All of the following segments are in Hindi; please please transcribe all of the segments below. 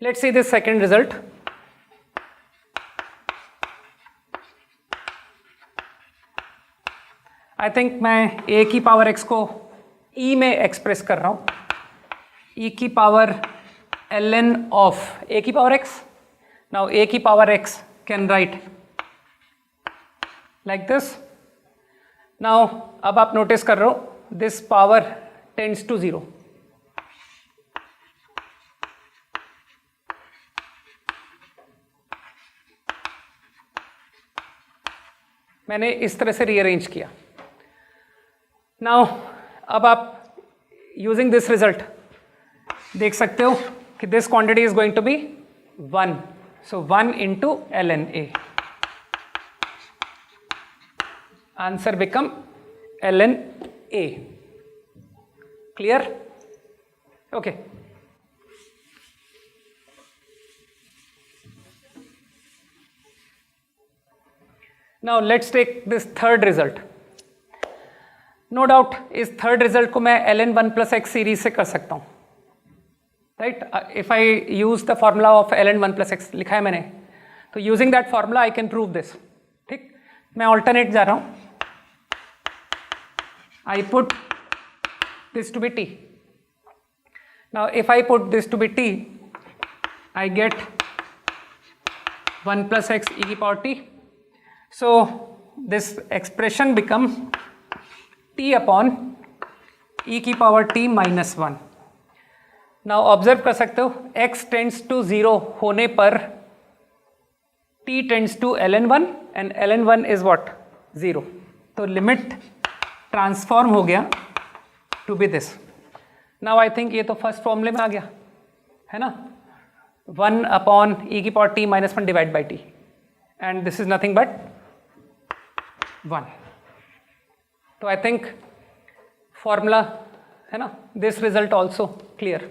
Let's see this second result. I think मैं a की पावर x को e में एक्सप्रेस कर रहा हूँ, e की पावर ln of a की पावर x. Now a की power x can write like this. Now अब आप नोटिस कर रहे हो this power tends to 0. मैंने इस तरह से रीअरेंज किया. नाउ अब आप यूजिंग दिस रिजल्ट देख सकते हो कि this quantity is going to be 1. So 1 into ln a. Answer become ln a. Clear? Okay. Now let's take this third result. No doubt इस third result को मैं ln 1 plus x series से कर सकता हूँ, right? If I use the formula of ln 1 plus x लिखा है मैंने, तो using that formula I can prove this. ठीक? मैं alternate जा रहा हूँ. I put this to be t. Now if I put this to be t, I get 1 plus x e की power t. So this expression become t upon e की power t minus 1. Now observe कर सकते हो x tends to 0 होने पर t tends to ln 1 and ln 1 is what? 0. तो लिमिट ट्रांसफॉर्म हो गया to be this. Now I think ये तो फर्स्ट फॉर्मूले में आ गया है ना, 1 अपॉन e की power t minus 1 divide by t, and this is nothing but 1. तो आई थिंक फॉर्मूला है ना, दिस रिजल्ट ऑल्सो क्लियर.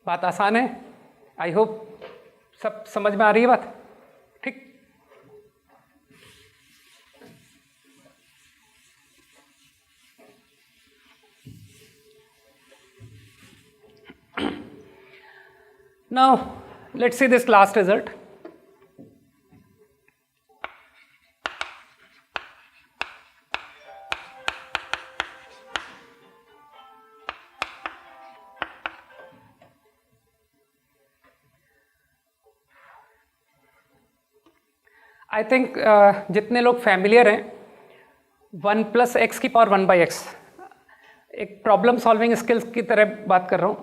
बात आसान है. आई होप सब समझ में आ रही है बात. ठीक. Now let's see this last result. I think जितने लोग फैमिलियर हैं 1 प्लस एक्स की पावर 1 बाई एक्स, एक प्रॉब्लम सॉल्विंग स्किल्स की तरह बात कर रहा हूँ.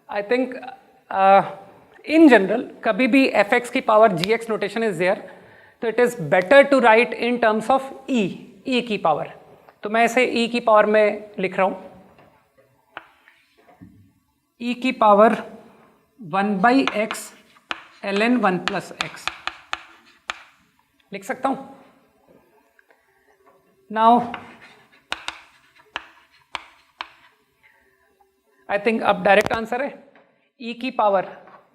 आई थिंक इन जनरल कभी भी एफ एक्स की power g x notation is there, तो it is better to write in terms of e की पावर. तो मैं इसे ई की पावर में लिख रहा हूँ, ई की power 1 by x ln 1 plus x लिख सकता हूं. नाउ आई थिंक अब डायरेक्ट आंसर है e की पावर.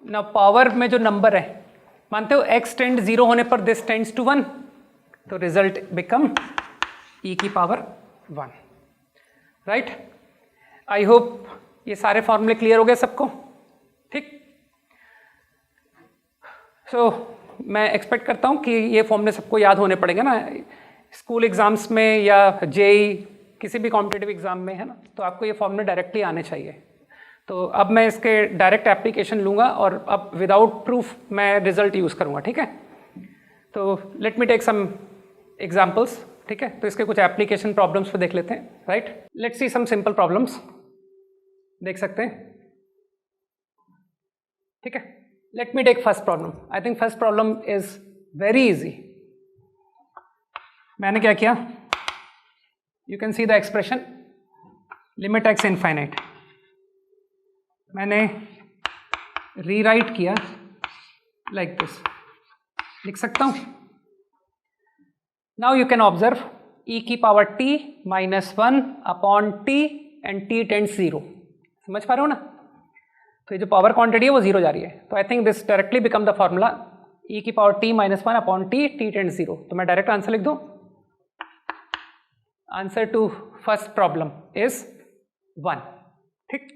ना पावर में जो नंबर है, मानते हो x टेंड 0 होने पर दिस टेंड्स टू 1, तो रिजल्ट बिकम e की पावर 1. राइट? आई होप ये सारे फॉर्मूले क्लियर हो गए सबको. ठीक. सो मैं एक्सपेक्ट करता हूँ कि ये फॉर्मूले सबको याद होने पड़ेंगे ना, स्कूल एग्जाम्स में या जेई किसी भी कॉम्पिटिटिव एग्जाम में, है ना, तो आपको ये फॉर्मूले डायरेक्टली आने चाहिए. तो अब मैं इसके डायरेक्ट एप्लीकेशन लूँगा और अब विदाउट प्रूफ मैं रिजल्ट यूज़ करूँगा. ठीक है. तो let me take some examples. ठीक है. तो इसके कुछ एप्लीकेशन प्रॉब्लम्स पे देख लेते हैं. Right? Let's see some simple problems. देख सकते हैं. ठीक है. Let me take first problem. I think first problem is very easy. मैंने क्या किया? You can see the expression limit x infinite. मैंने rewrite किया like this. लिख सकता हूँ. Now you can observe e की power t minus 1 upon t and t tends 0. समझ पा रहे हो ना? तो ये जो पावर क्वांटिटी है वो 0 जा रही है. तो I think this directly become the formula e की power t minus 1 upon t tends 0. तो मैं डायरेक्ट आंसर लिख दूँ. Answer to first problem is 1. ठीक.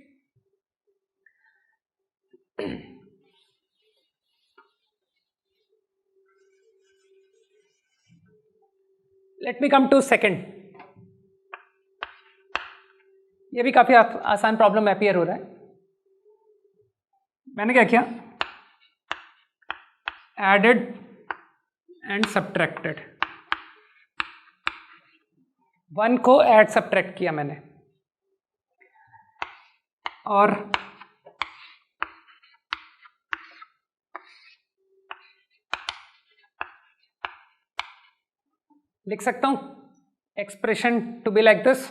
Let me come to second. ये भी काफी आसान प्रॉब्लम अपीयर हो रहा है. मैंने क्या किया, एडेड एंड सब्ट्रैक्टेड. 1 को ऐड सब्ट्रैक्ट किया मैंने, और लिख सकता हूं expression to be like this.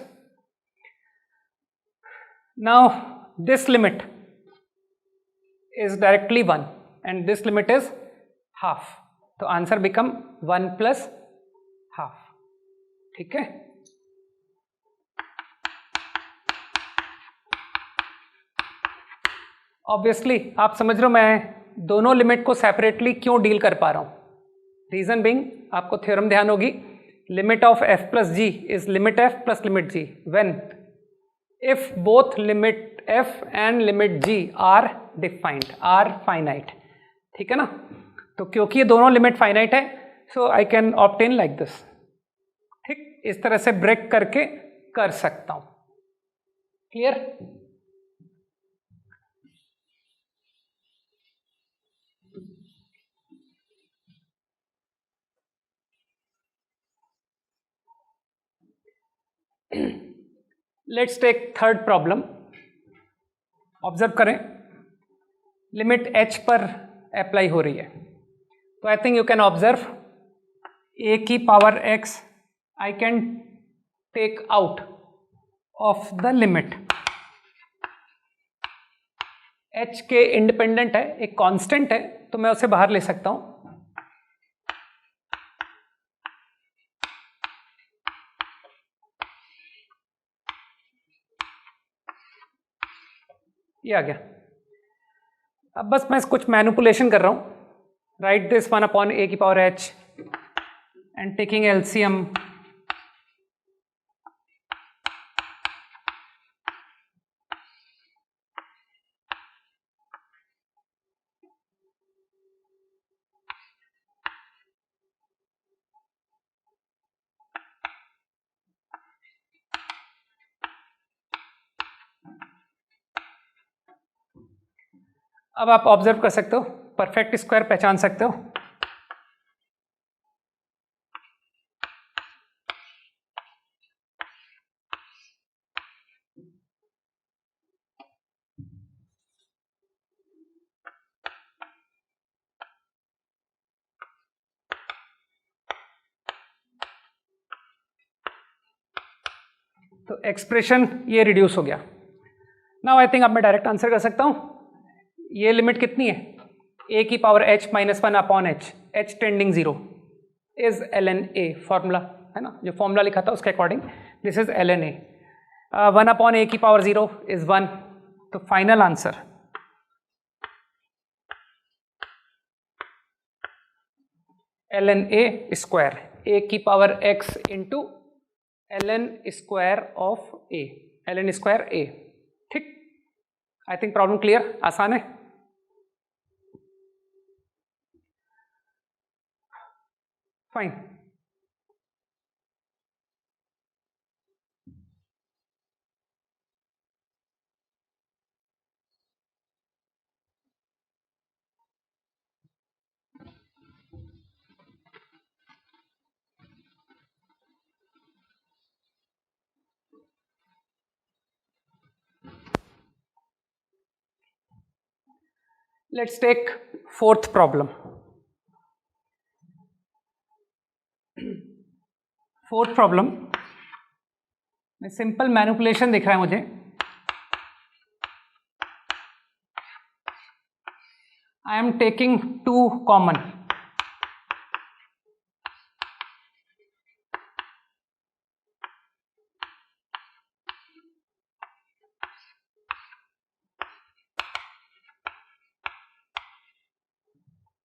Now this limit is directly 1 and this limit is half. तो आंसर बिकम 1 प्लस हाफ. ठीक है. ऑब्वियसली आप समझ रहे हो मैं दोनों लिमिट को सेपरेटली क्यों डील कर पा रहा हूं. रीजन बिंग, आपको थ्योरम ध्यान होगी, limit of f plus g is limit f plus limit g when if both limit f and limit g are defined, are finite. ठीक है ना. तो क्योंकि ये दोनों लिमिट फाइनाइट है, so I can obtain like this. ठीक, इस तरह से ब्रेक करके कर सकता हूं. Clear. Let's take third problem. Observe करें, लिमिट h पर अप्लाई हो रही है. तो I think you can observe a की power x I can take out of the limit. h के इंडिपेंडेंट है, एक कांस्टेंट है, तो मैं उसे बाहर ले सकता हूं. ये आ गया. अब बस मैं कुछ मैनिपुलेशन कर रहा हूं. राइट दिस 1 अपॉन a की power h and taking LCM. अब आप ऑब्जर्व कर सकते हो, परफेक्ट स्क्वायर पहचान सकते हो. तो एक्सप्रेशन ये रिड्यूस हो गया. नाउ आई थिंक अब मैं डायरेक्ट आंसर कर सकता हूं. ये लिमिट कितनी है, a की power h minus 1 upon h, h tending 0 is ln a. Formula है ना, जो फॉर्मूला लिखा था उसके according this is ln a. 1 upon a की पावर 0 इज 1. तो final answer ln a square, a की power x into ln square of a, ln square a. ठीक, आई थिंक प्रॉब्लम क्लियर, आसान है. Fine. Let's take fourth problem. Fourth problem में सिंपल मैनिपुलेशन दिख रहा है मुझे. I am taking 2 common.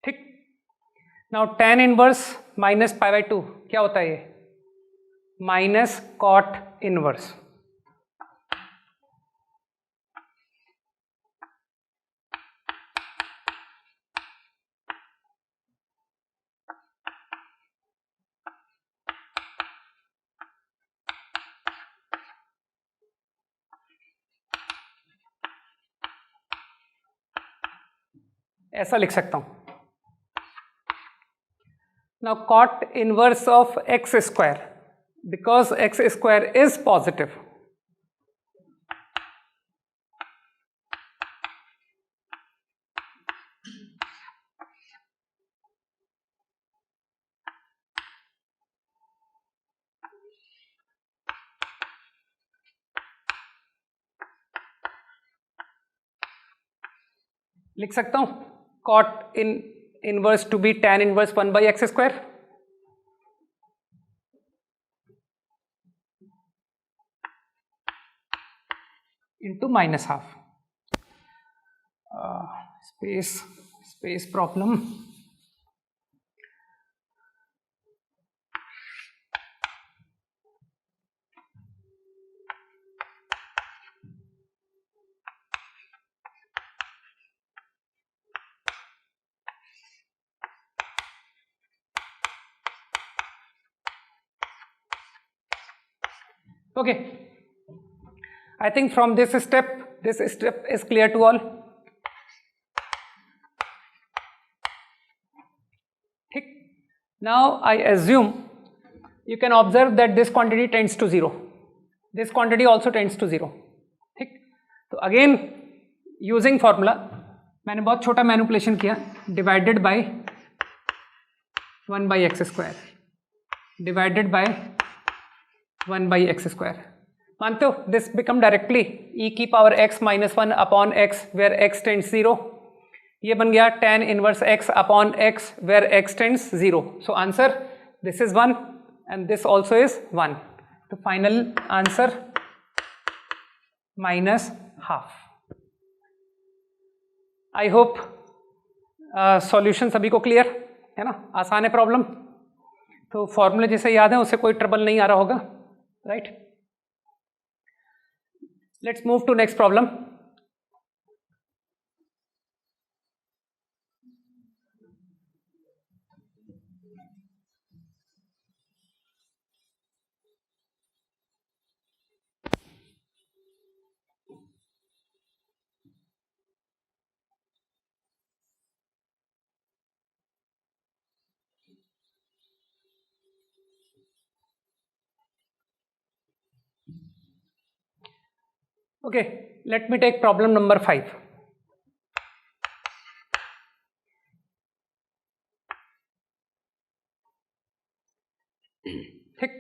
ठीक. Now tan inverse minus pi by 2 क्या होता है, ये माइनस कॉट इनवर्स. ऐसा लिख सकता हूं. Now cot inverse of x square, because x square is positive, लिख सकता हूं cot inverse to be tan inverse 1 by x square. Into minus half. Space problem. Okay, I think from this step is clear to all. ठीक. Now I assume you can observe that this quantity tends to 0. This quantity also tends to 0. ठीक. तो again using formula मैंने बहुत छोटा मैनिपुलेशन किया, divided by 1 by x square divided by 1 by x square. मानते हो दिस बिकम डायरेक्टली e की power x minus 1 upon x where x tends 0. ये बन गया tan inverse x upon x where x tends 0. So answer this is 1 and this also is 1. तो final answer minus half. I hope solution सभी को क्लियर है ना. आसान है प्रॉब्लम, तो फॉर्मूले जैसे याद है उससे कोई ट्रबल नहीं आ रहा होगा, right. Let's move to next problem. Okay, let me take problem number 5. ठीक,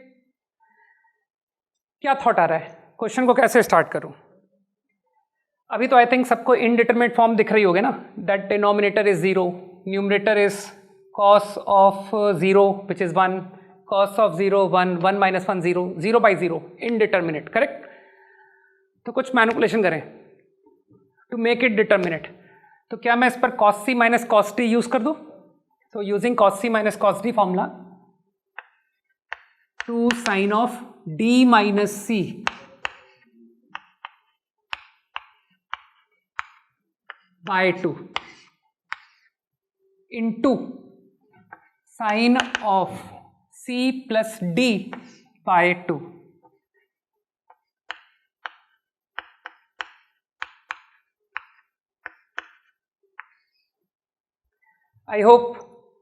क्या थॉट आ रहा है, क्वेश्चन को कैसे स्टार्ट करूं. अभी तो आई थिंक सबको इनडिटरमिनेट फॉर्म दिख रही होगी ना. That denominator is 0, numerator is cos of 0 which is 1, cos of 0 1, 1 minus 1 0, 0 by 0, indeterminate. Correct. तो कुछ मैनिपुलेशन करें टू मेक इट डिटर्मिनेट. तो क्या मैं इस पर cos c minus cos d use कर दूं. So using cos c minus cos d formula, 2 sine of d minus c by 2 into sine of c plus d by 2. I hope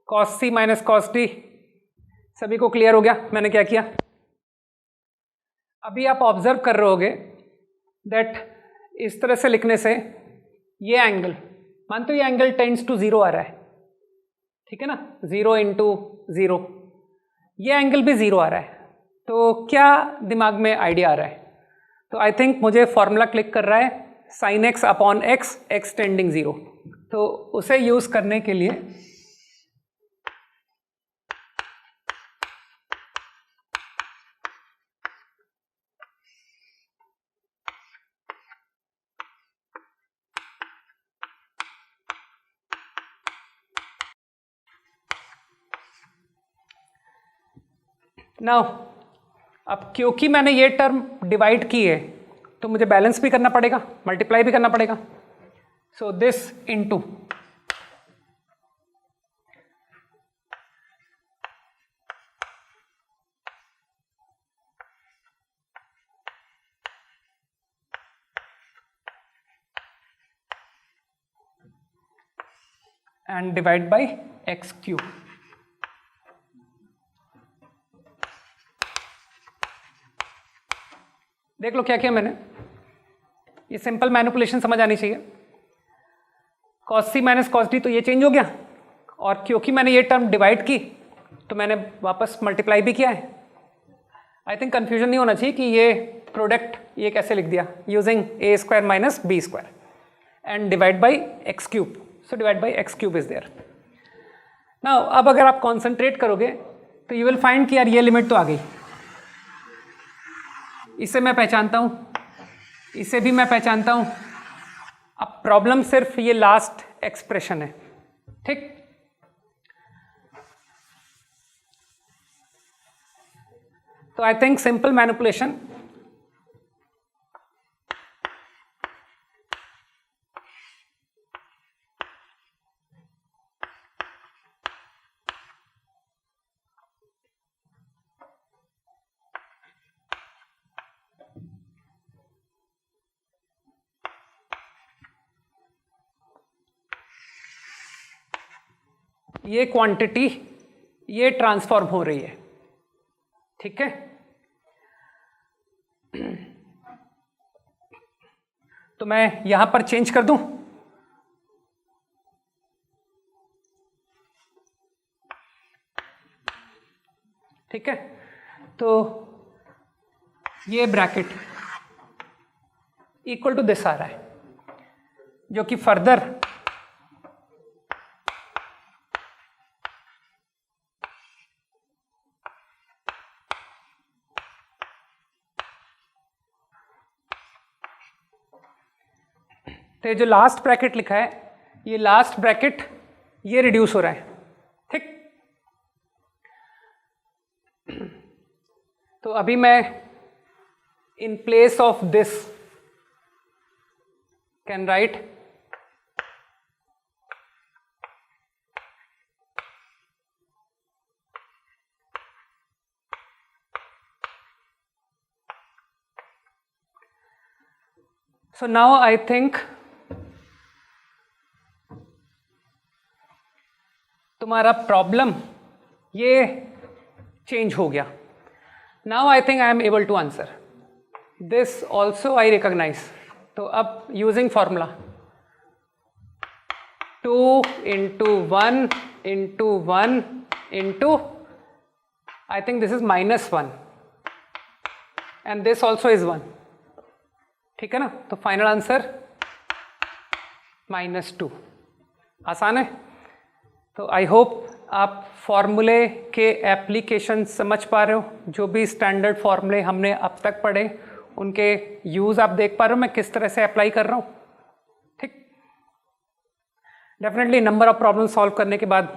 cos c minus cos d सभी को क्लियर हो गया मैंने क्या किया. अभी आप ऑब्जर्व कर रहे होगे दैट इस तरह से लिखने से ये एंगल, मानते हो ये एंगल टेंड्स टू 0 आ रहा है, ठीक है ना. 0 इंटू 0, ये एंगल भी 0 आ रहा है. तो क्या दिमाग में आइडिया आ रहा है. तो आई थिंक मुझे फॉर्मूला क्लिक कर रहा है sine x upon x, x tending 0. तो उसे यूज करने के लिए नाउ, अब क्योंकि मैंने ये टर्म डिवाइड की है तो मुझे बैलेंस भी करना पड़ेगा, मल्टीप्लाई भी करना पड़ेगा. So this into and divide by x cube. देख लो क्या किया मैंने, ये सिंपल मैनिपुलेशन समझ आनी चाहिए। cos c minus cos d तो ये चेंज हो गया, और क्योंकि मैंने ये टर्म डिवाइड की तो मैंने वापस मल्टीप्लाई भी किया है। आई थिंक कंफ्यूजन नहीं होना चाहिए कि ये प्रोडक्ट ये कैसे लिख दिया, using a square minus b square and divide by x cube, so divide by x cube is there. Now अब अगर आप कॉन्सेंट्रेट करोगे तो यू विल फाइंड कि यार ये लिमिट तो आ गई, इसे मैं पहचानता हूँ, इसे भी मैं पहचानता हूँ। अब प्रॉब्लम सिर्फ ये लास्ट एक्सप्रेशन है, ठीक। तो आई थिंक सिंपल मैनिपुलेशन, ये क्वांटिटी ये ट्रांसफॉर्म हो रही है, ठीक है। तो मैं यहां पर चेंज कर दूं, ठीक है। तो ये ब्रैकेट इक्वल टू दिस आ रहा है, जो कि फर्दर तो ये जो लास्ट ब्रैकेट लिखा है, ये लास्ट ब्रैकेट ये रिड्यूस हो रहा है, ठीक। तो अभी मैं in place of this can write so now I think तुम्हारा प्रॉब्लम ये चेंज हो गया। Now I think I am able to answer this also, I recognise. तो अब using formula 2 into 1 into 1 into I think this is -1 and this also is 1, ठीक है ना। तो फाइनल आंसर -2। आसान है। तो आई होप आप फॉर्मूले के एप्लीकेशन समझ पा रहे हो, जो भी स्टैंडर्ड फॉर्मूले हमने अब तक पढ़े उनके यूज़ आप देख पा रहे हो मैं किस तरह से अप्लाई कर रहा हूँ, ठीक। Definitely number of problem solve करने के बाद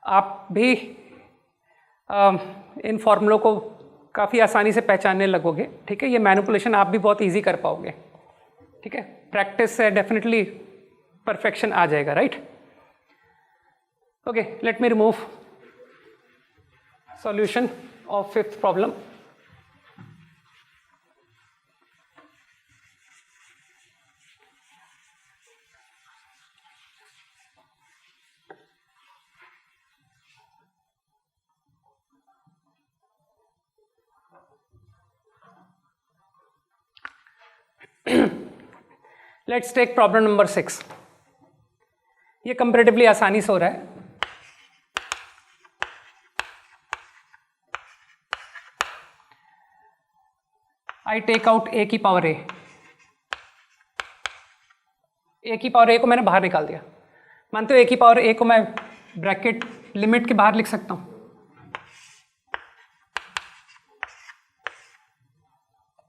आप भी इन फॉर्मूलों को काफ़ी आसानी से पहचानने लगोगे, ठीक है। ये मैनिपुलेशन आप भी बहुत इजी कर पाओगे, ठीक है। प्रैक्टिस से डेफिनेटली परफेक्शन आ जाएगा, right. Okay, let me remove solution of fifth problem. Let's take problem number 6. ये comparatively आसानी से हो रहा है। आई टेक आउट ए की पावर ए, ए की पावर ए को मैंने बाहर निकाल दिया। मानते हो ए की पावर ए को मैं ब्रैकेट लिमिट के बाहर लिख सकता हूं,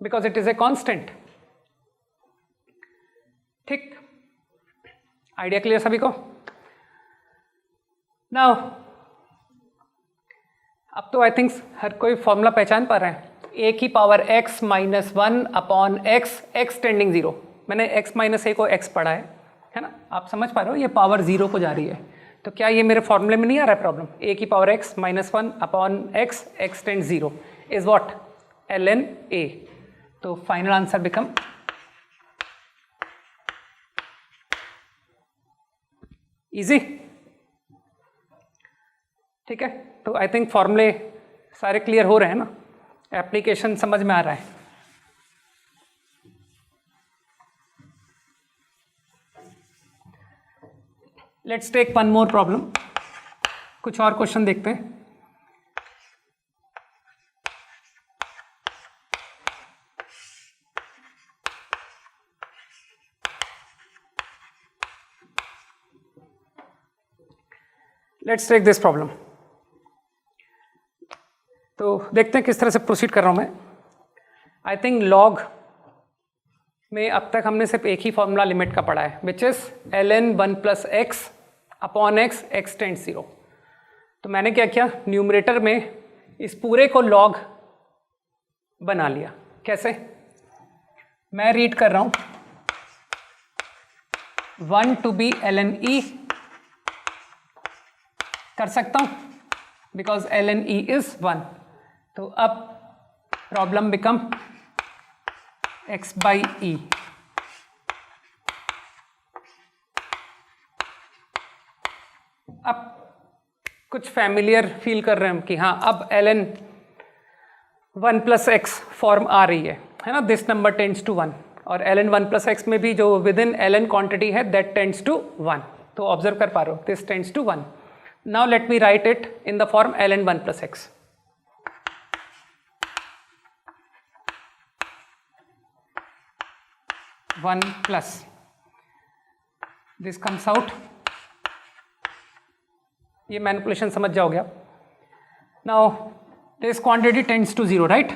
because it is a constant, ठीक। आइडिया क्लियर सभी को। नाउ अब तो आई थिंक हर कोई फॉर्मूला पहचान पा रहा है। ए की power x -1 upon x tending 0। मैंने x माइनस ए को x पढ़ा है ना, आप समझ पा रहे हो, ये पावर 0 को जा रही है। तो क्या ये मेरे फॉर्मूले में नहीं आ रहा है प्रॉब्लम? ए की power x -1 upon x tend 0 is what? ln a। तो फाइनल आंसर बिकम इजी, ठीक है। तो आई थिंक फॉर्मूले सारे क्लियर हो रहे हैं ना, एप्लीकेशन समझ में आ रहा है। Let's take one more problem, कुछ और क्वेश्चन देखते हैं। Let's take this problem. तो देखते हैं किस तरह से प्रोसीड कर रहा हूं मैं। आई थिंक लॉग में अब तक हमने सिर्फ एक ही फॉर्मूला लिमिट का पढ़ा है, which is ln 1 plus x upon x, x tends 0। तो मैंने क्या किया, न्यूमरेटर में इस पूरे को लॉग बना लिया। कैसे, मैं रीड कर रहा हूं 1 टू बी ln e, कर सकता हूं बिकॉज ln e इज 1। तो अब problem become x by E. अब कुछ फैमिलियर फील कर रहे हैं हम कि हाँ अब ln 1 प्लस एक्स फॉर्म आ रही है ना, दिस नंबर टेंड्स टू 1, और ln 1 प्लस एक्स में भी जो विद इन ln क्वांटिटी है दैट टेंड्स टू 1। तो ऑब्जर्व कर पा रहे हो, this tends to 1। Now let me write it in the form ln 1 plus x. One plus this comes out, ये मैनिपुलेशन समझ जाओगे आप। Now this quantity tends to 0, right.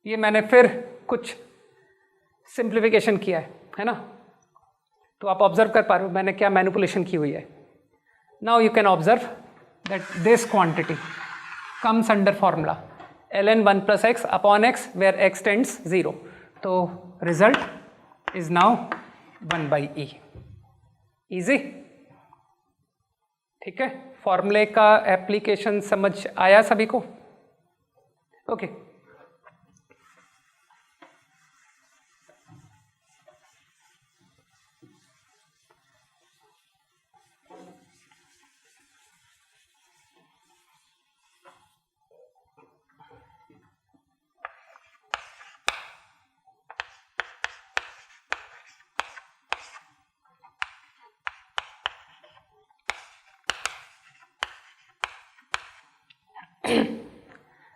ये मैंने फिर कुछ सिंप्लीफिकेशन किया है ना, तो आप ऑब्जर्व कर पा रहे हो मैंने क्या मैनिपुलेशन की हुई है। Now you can observe that this quantity comes under formula ln 1 plus x upon x where x tends 0. तो result is now 1 by e. Easy, ठीक है। फॉर्मूले का एप्लीकेशन समझ आया सभी को? Okay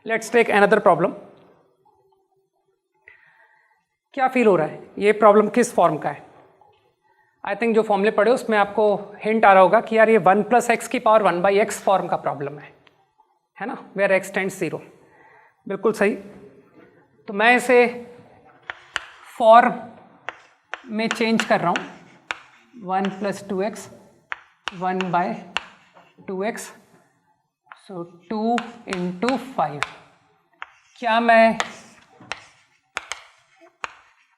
let's take another problem. क्या फील हो रहा है, ये प्रॉब्लम किस फॉर्म का है? आई थिंक जो फॉर्मूले पढ़े उसमें आपको हिंट आ रहा होगा कि यार ये 1 प्लस एक्स की पावर 1 बाई एक्स फॉर्म का प्रॉब्लम है ना, वेयर एक्स टेंड्स 0। बिल्कुल सही। तो मैं इसे फॉर्म में चेंज कर रहा हूँ 1 प्लस 2x 1 बाय 2x, सो 2 इंटू 5। क्या मैं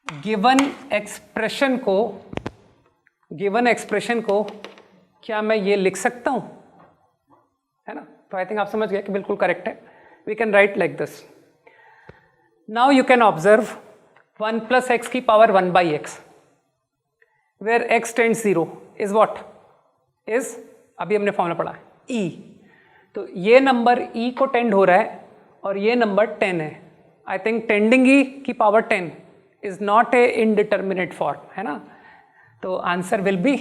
गिवन एक्सप्रेशन को क्या मैं ये लिख सकता हूँ, है ना? तो आई थिंक आप समझ गए कि बिल्कुल करेक्ट है। We can write like this. Now you can observe 1 plus x की power 1 by x where x tends 0 is what is, अभी हमने फॉर्मूला पढ़ा e। तो ये नंबर e को टेंड हो रहा है और ये नंबर 10 है। आई थिंक टेंडिंग e की power 10 is not a indeterminate form, है ना। तो आंसर विल बी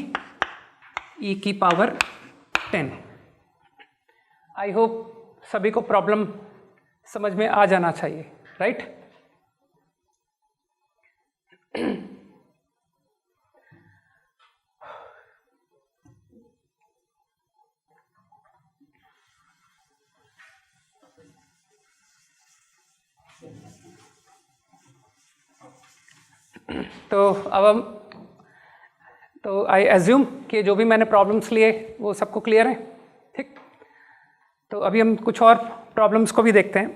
e की पावर 10। आई होप सभी को प्रॉब्लम समझ में आ जाना चाहिए, राइट? तो अब हम तो आई एज्यूम कि जो भी मैंने प्रॉब्लम्स लिए वो सबको क्लियर है, ठीक। तो अभी हम कुछ और प्रॉब्लम्स को भी देखते हैं।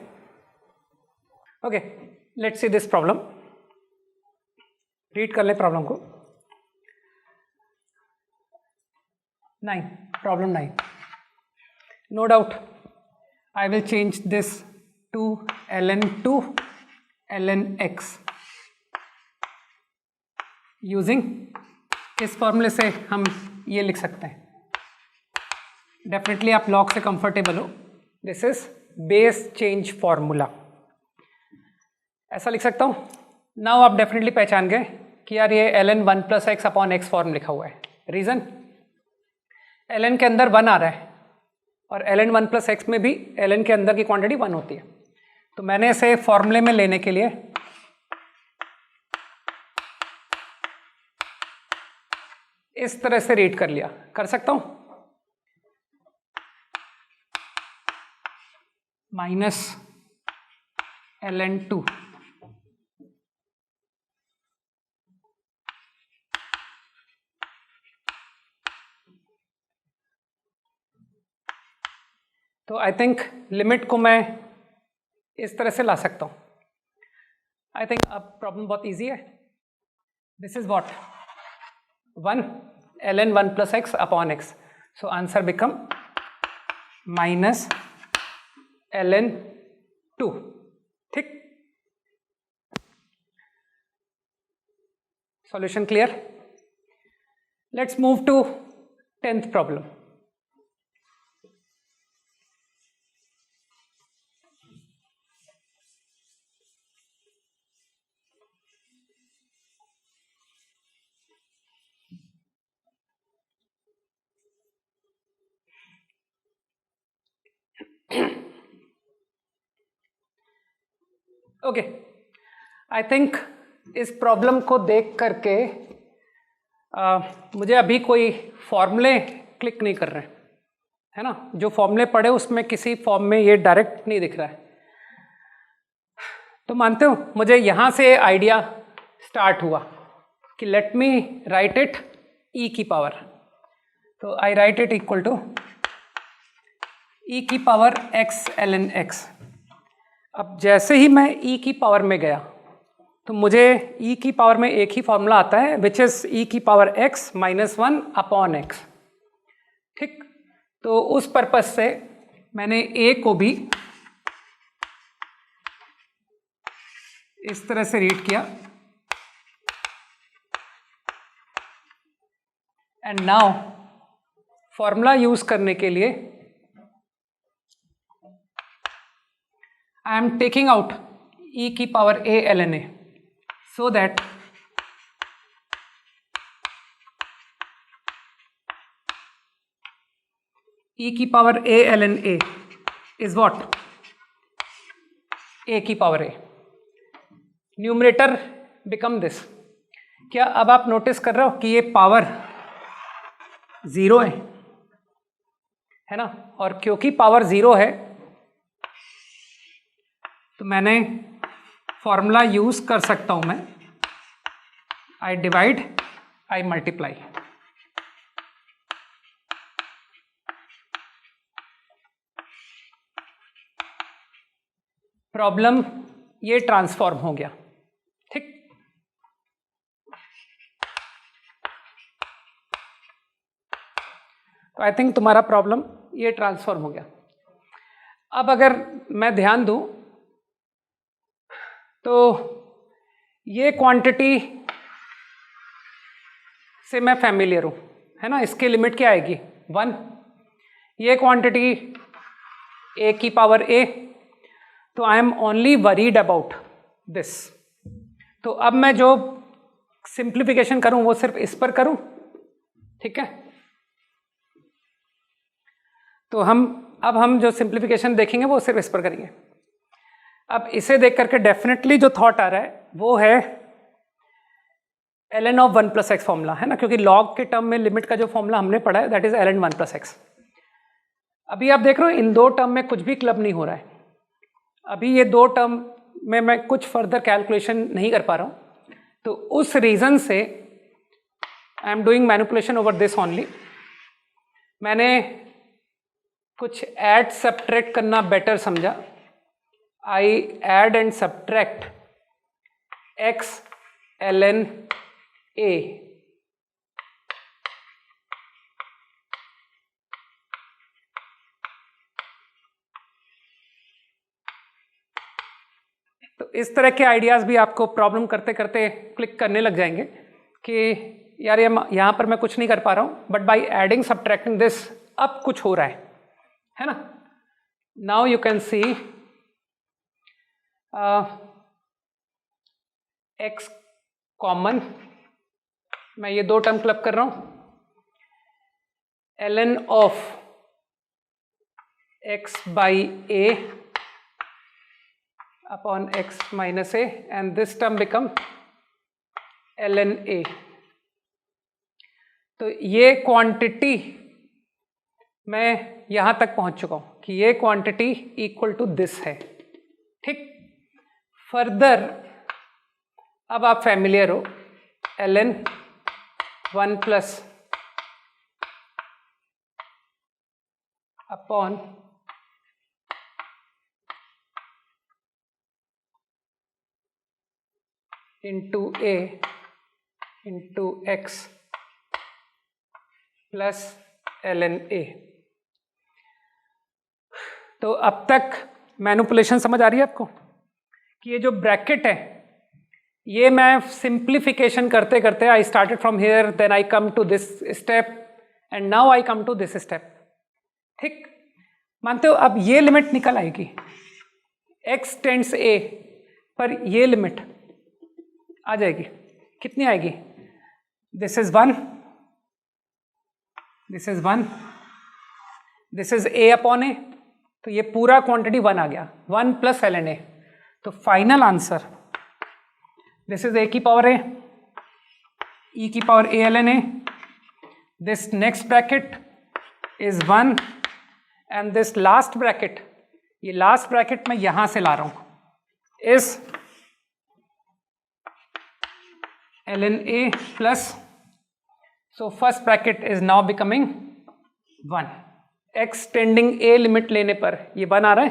Okay, let's see this problem. Read कर ले प्रॉब्लम को। 9, problem 9। No doubt I will change this to ln 2 ln x using इस फॉर्मूले से हम ये लिख सकते हैं, डेफिनेटली आप लॉग से कंफर्टेबल हो, this is base change formula, ऐसा लिख सकता हूँ। नाउ आप डेफिनेटली पहचान गए कि यार ये ln 1 + x upon x form लिखा हुआ है। रीज़न, ln के अंदर 1 आ रहा है और ln 1 + x में भी ln के अंदर की क्वांटिटी 1 होती है, तो मैंने इसे फॉर्मूले में लेने के लिए इस तरह से रीड कर लिया, कर सकता हूँ -ln2 तो आई थिंक लिमिट को मैं इस तरह से ला सकता हूँ। आई थिंक अब प्रॉब्लम बहुत इजी है। This is what 1 ln 1 + x upon x, so answer become -ln2। ठीक, solution clear. Let's move to 10th problem. Okay, I think इस प्रॉब्लम को देख करके मुझे अभी कोई फॉर्मूले क्लिक नहीं कर रहे हैं, है ना। जो फॉर्मूले पढ़े उसमें किसी फॉर्म में ये डायरेक्ट नहीं दिख रहा है, तो मानते हो मुझे यहाँ से आइडिया स्टार्ट हुआ कि let me write it e की पावर, तो I write it equal to e की पावर x ln x। अब जैसे ही मैं e की पावर में गया तो मुझे e की पावर में एक ही फॉर्मूला आता है विच इज e की पावर x -1 अपॉन x। ठीक, तो उस पर्पज से मैंने a को भी इस तरह से रीड किया, एंड नाउ फॉर्मूला यूज करने के लिए आई एम टेकिंग आउट e की power a ln a, so that e की power a ln a is what a की power a, numerator become this. क्या अब आप नोटिस कर रहे हो कि ये पावर 0 है ना, और क्योंकि पावर 0 है तो मैंने फॉर्मूला यूज कर सकता हूं मैं, I divide I multiply. Problem ये ट्रांसफॉर्म हो गया। ठीक, तो आई थिंक तुम्हारा प्रॉब्लम ये ट्रांसफॉर्म हो गया। अब अगर मैं ध्यान दूं तो ये क्वांटिटी से मैं फैमिलियर हूं, है ना। इसकी लिमिट क्या आएगी 1। ये क्वांटिटी a की पावर a, तो I am only worried about this. तो अब मैं जो सिंप्लीफिकेशन करूं वो सिर्फ इस पर करूं, ठीक है। तो अब हम जो सिंप्लीफिकेशन देखेंगे वो सिर्फ इस पर करेंगे। अब इसे देख करके डेफिनेटली जो थॉट आ रहा है वो है ln ऑफ 1 + x फॉर्मूला, है ना, क्योंकि लॉग के टर्म में लिमिट का जो फॉर्मूला हमने पढ़ा है दैट इज ln 1 + x। अभी आप देख रहे हो इन दो टर्म में कुछ भी क्लब नहीं हो रहा है। अभी ये दो टर्म में मैं कुछ फर्दर कैलकुलेशन नहीं कर पा रहा हूँ, तो उस रीज़न से I am doing manipulation over this only. मैंने कुछ ऐड सब्ट्रैक्ट करना बेटर समझा। I add and subtract x ln a, तो इस तरह के आइडियाज भी आपको प्रॉब्लम करते करते क्लिक करने लग जाएंगे कि यार यहाँ पर मैं कुछ नहीं कर पा रहा हूँ, but by adding subtracting this अब कुछ हो रहा है ना. Now you can see x common, मैं ये दो टर्म क्लब कर रहा हूँ, ln of x by a upon x minus a, and this term become ln a. तो ये क्वांटिटी मैं यहां तक पहुंच चुका हूं कि ये क्वांटिटी इक्वल टू दिस है. ठीक, फर्दर अब आप फैमिलियर हो, ln 1 plus upon into a into x plus ln a. तो अब तक मैनिपुलेशन समझ आ रही है आपको कि ये जो ब्रैकेट है ये मैं सिंप्लीफिकेशन करते करते I started from here, then I come to this step and now I come to this step. ठीक, मानते हो अब ये लिमिट निकल आएगी x टेंड्स a पर ये लिमिट आ जाएगी. कितनी आएगी? This is 1, this is 1, this is a upon a, तो ये पूरा क्वांटिटी 1 आ गया, 1 प्लस ln a. तो final answer this is a की पावर a, e की power a ln a, this next bracket is 1 and this last bracket, ये लास्ट ब्रैकेट मैं यहां से ला रहा हूं, is ln a plus, so first bracket is now becoming 1. x tending a limit लेने पर ये 1 आ रहा है.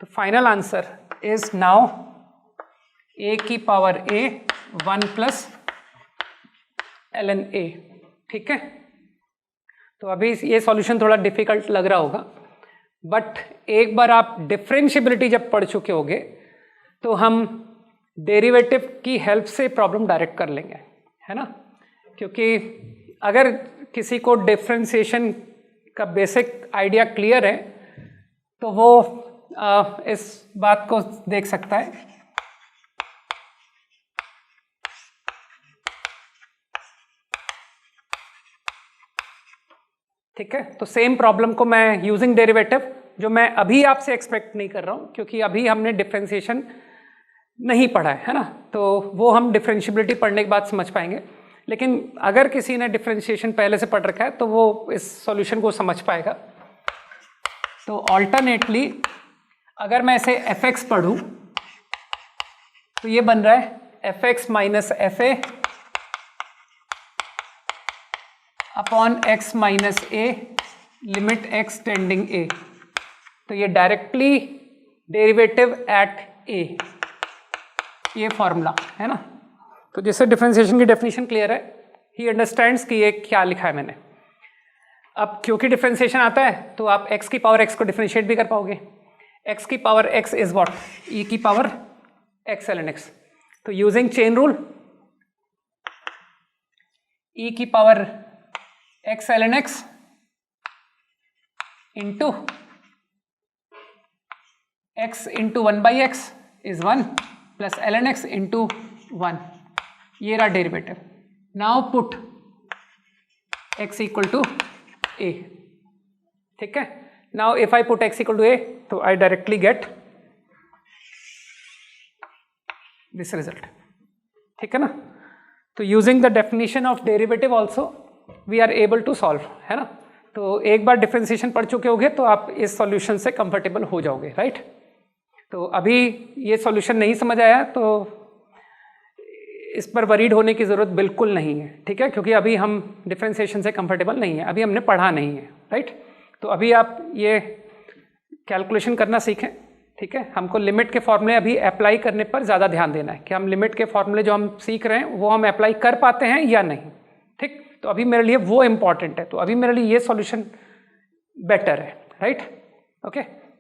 तो final answer is now a की power a 1 plus ln a. ठीक है, तो अभी ये सॉल्यूशन थोड़ा डिफिकल्ट लग रहा होगा, बट एक बार आप डिफरेंशियबिलिटी जब पढ़ चुके होगे तो हम डेरिवेटिव की हेल्प से प्रॉब्लम डायरेक्ट कर लेंगे, है ना. क्योंकि अगर किसी को डिफरेंशिएशन का बेसिक आइडिया क्लियर है तो वो इस बात को देख सकता है. ठीक है, तो सेम प्रॉब्लम को मैं यूजिंग डेरिवेटिव, जो मैं अभी आपसे एक्सपेक्ट नहीं कर रहा हूँ क्योंकि अभी हमने डिफरेंशिएशन नहीं पढ़ा है ना, तो वो हम डिफरेंशिएबिलिटी पढ़ने के बाद समझ पाएंगे. लेकिन अगर किसी ने डिफरेंशिएशन पहले से पढ़ रखा है तो वो इस सॉल्यूशन को समझ पाएगा. तो ऑल्टरनेटली अगर मैं इसे fx पढ़ूं तो ये बन रहा है fx minus fa upon x minus a limit x tending a. तो ये डायरेक्टली डेरिवेटिव एट a, ये फॉर्मूला है ना. तो जिससे डिफरेंशिएशन की डेफिनेशन क्लियर है, ही अंडरस्टैंड्स कि ये क्या लिखा है मैंने. अब क्योंकि डिफरेंशिएशन आता है तो आप x की पावर x को डिफरेंशिएट भी कर पाओगे. x की power x is what, e की पावर x ln x. तो यूजिंग चेन रूल, e की power x ln x into x into 1 by x is 1 plus ln x into 1, ये रहा derivative. Now put x equal to a. ठीक है, now if I put x equal to a तो I directly get this result. ठीक है ना. तो using the definition of derivative also we are able to solve, है ना. तो एक बार डिफरेंशिएशन पढ़ चुके होगे तो आप इस सॉल्यूशन से कंफर्टेबल हो जाओगे, राइट. तो अभी ये सॉल्यूशन नहीं समझ आया तो इस पर वरीड होने की ज़रूरत बिल्कुल नहीं है. ठीक है, क्योंकि अभी हम डिफरेंशिएशन से कंफर्टेबल नहीं है, अभी हमने पढ़ा नहीं है, राइट. तो अभी आप ये कैलकुलेशन करना सीखें. ठीक है, हमको लिमिट के फॉर्मूले अभी अप्लाई करने पर ज़्यादा ध्यान देना है कि हम लिमिट के फॉर्मूले जो हम सीख रहे हैं वो हम अप्लाई कर पाते हैं या नहीं. ठीक, तो अभी मेरे लिए वो इम्पॉर्टेंट है. तो अभी मेरे लिए ये सॉल्यूशन बेटर है, राइट. ओके.